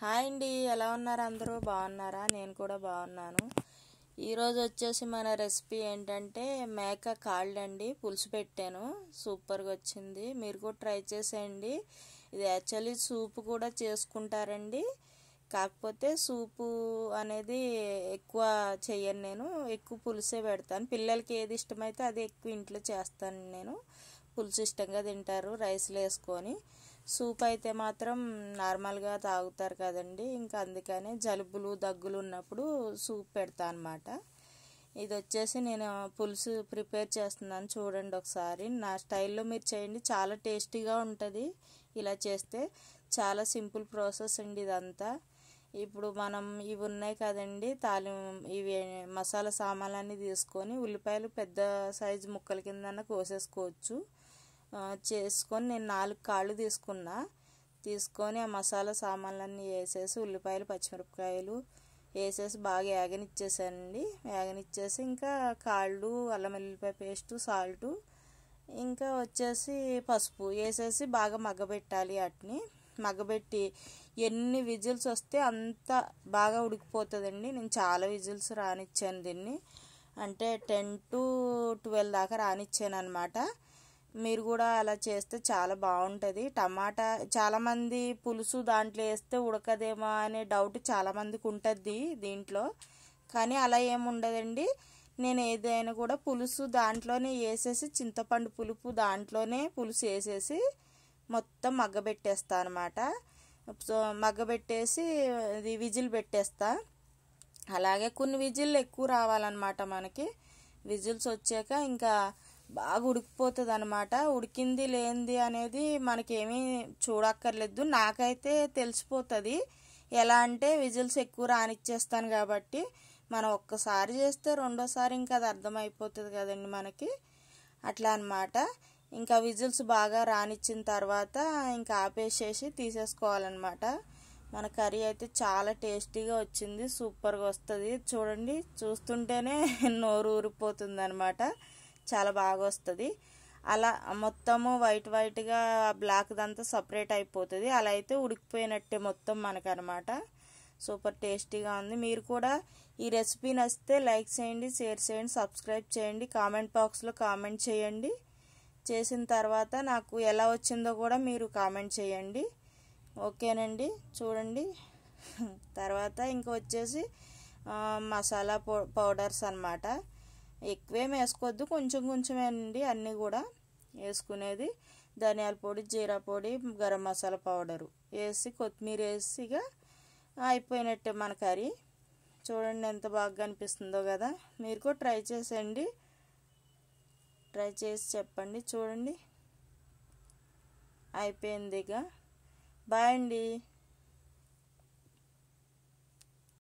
Hi అండి, ఎలా ఉన్నారు? అందరూ బాగున్నారా? నేను కూడా బాగున్నాను. ఈరోజు వచ్చేసి మన రెసిపీ ఏంటంటే మేక కాళ్ళు అండి. పులుసు పెట్టాను, సూపర్గా వచ్చింది. మీరు కూడా ట్రై చేసేయండి. ఇది యాక్చువల్లీ సూప్ కూడా చేసుకుంటారండి, కాకపోతే సూపు అనేది ఎక్కువ చెయ్యను నేను. ఎక్కువ పులుసే పెడతాను. పిల్లలకి ఏది ఇష్టమైతే అది ఎక్కువ ఇంట్లో చేస్తాను నేను. పులుసు ఇష్టంగా తింటారు రైస్లో వేసుకొని. సూప్ అయితే మాత్రం నార్మల్గా తాగుతారు కదండి, ఇంకా అందుకనే జలుబులు దగ్గులు ఉన్నప్పుడు సూప్ పెడతా అనమాట. ఇది వచ్చేసి నేను పులుసు ప్రిపేర్ చేస్తున్నాను, చూడండి ఒకసారి. నా స్టైల్లో మీరు చేయండి, చాలా టేస్టీగా ఉంటుంది. ఇలా చేస్తే చాలా సింపుల్ ప్రాసెస్ అండి ఇదంతా. ఇప్పుడు మనం ఇవి ఉన్నాయి కదండి, ఇవి మసాలా సామాన్లన్నీ తీసుకొని ఉల్లిపాయలు పెద్ద సైజు ముక్కల కింద కోసేసుకోవచ్చు. చేసుకొని నేను 4 కాళ్ళు తీసుకొని ఆ మసాలా సామాన్లన్నీ వేసేసి ఉల్లిపాయలు పచ్చిమిరపకాయలు వేసేసి బాగా వేగనిచ్చేసానండి. వేగనిచ్చేసి ఇంకా కాళ్ళు, అల్లం వెల్లుల్లిపాయ పేస్టు, సాల్టు, ఇంకా వచ్చేసి పసుపు వేసేసి బాగా మగ్గబెట్టాలి. వాటిని మగ్గబెట్టి ఎన్ని విజిల్స్ వస్తే అంత బాగా ఉడికిపోతుందండి. నేను చాలా విజిల్స్ రానిచ్చాను దీన్ని, అంటే 10 to 12 దాకా రానిచ్చాను అనమాట. మీరు కూడా అలా చేస్తే చాలా బాగుంటుంది. టమాటా చాలామంది పులుసు దాంట్లో వేస్తే ఉడకదేమో అనే డౌట్ చాలామందికి ఉంటుంది దీంట్లో, కానీ అలా ఏముండదండి. నేను ఏదైనా కూడా పులుసు దాంట్లోనే వేసేసి, చింతపండు పులుపు దాంట్లోనే పులుసు వేసేసి మొత్తం మగ్గబెట్టేస్తా అనమాట. సో మగ్గబెట్టేసి ఇది విజిల్ పెట్టేస్తా. అలాగే కొన్ని విజిల్లు ఎక్కువ రావాలన్నమాట మనకి. విజిల్స్ వచ్చాక ఇంకా బాగా ఉడికిపోతుంది అనమాట. ఉడికింది లేనిది అనేది మనకేమీ చూడక్కర్లేదు, నాకైతే తెలిసిపోతుంది. ఎలా అంటే విజిల్స్ ఎక్కువ రానిచ్చేస్తాను కాబట్టి. మనం ఒక్కసారి చేస్తే రెండోసారి ఇంకా అది అర్థమైపోతుంది కదండి మనకి, అట్లా అనమాట. ఇంకా విజిల్స్ బాగా రానిచ్చిన తర్వాత ఇంకా ఆపేసేసి తీసేసుకోవాలన్నమాట. మన కర్రీ అయితే చాలా టేస్టీగా వచ్చింది, సూపర్గా వస్తుంది. చూడండి, చూస్తుంటేనే నోరు ఊరిపోతుంది అనమాట, చాలా బాగా వస్తుంది. అలా మొత్తము వైట్గా బ్లాక్ దంతా సపరేట్ అయిపోతుంది. అలా అయితే ఉడికిపోయినట్టే మొత్తం మనకనమాట. సూపర్ టేస్టీగా ఉంది. మీరు కూడా ఈ రెసిపీ నచ్చితే లైక్ చేయండి, షేర్ చేయండి, సబ్స్క్రైబ్ చేయండి, కామెంట్ బాక్స్లో కామెంట్ చేయండి. చేసిన తర్వాత నాకు ఎలా వచ్చిందో కూడా మీరు కామెంట్ చేయండి, ఓకేనండి. చూడండి తర్వాత ఇంక వచ్చేసి మసాలా పౌడర్స్ అన్నమాట. ఎక్కువేం వేసుకోవద్దు, కొంచెమే అండి అన్నీ కూడా వేసుకునేది. ధనియాల పొడి, జీరా పొడి, గరం మసాలా పౌడరు వేసి కొత్తిమీర వేసి ఇక అయిపోయినట్టే మన కర్రీ. చూడండి ఎంత బాగా అనిపిస్తుందో కదా. మీరు కూడా ట్రై చేసేయండి, ట్రై చేసి చెప్పండి. చూడండి అయిపోయింది ఇక. బాయ్ అండి.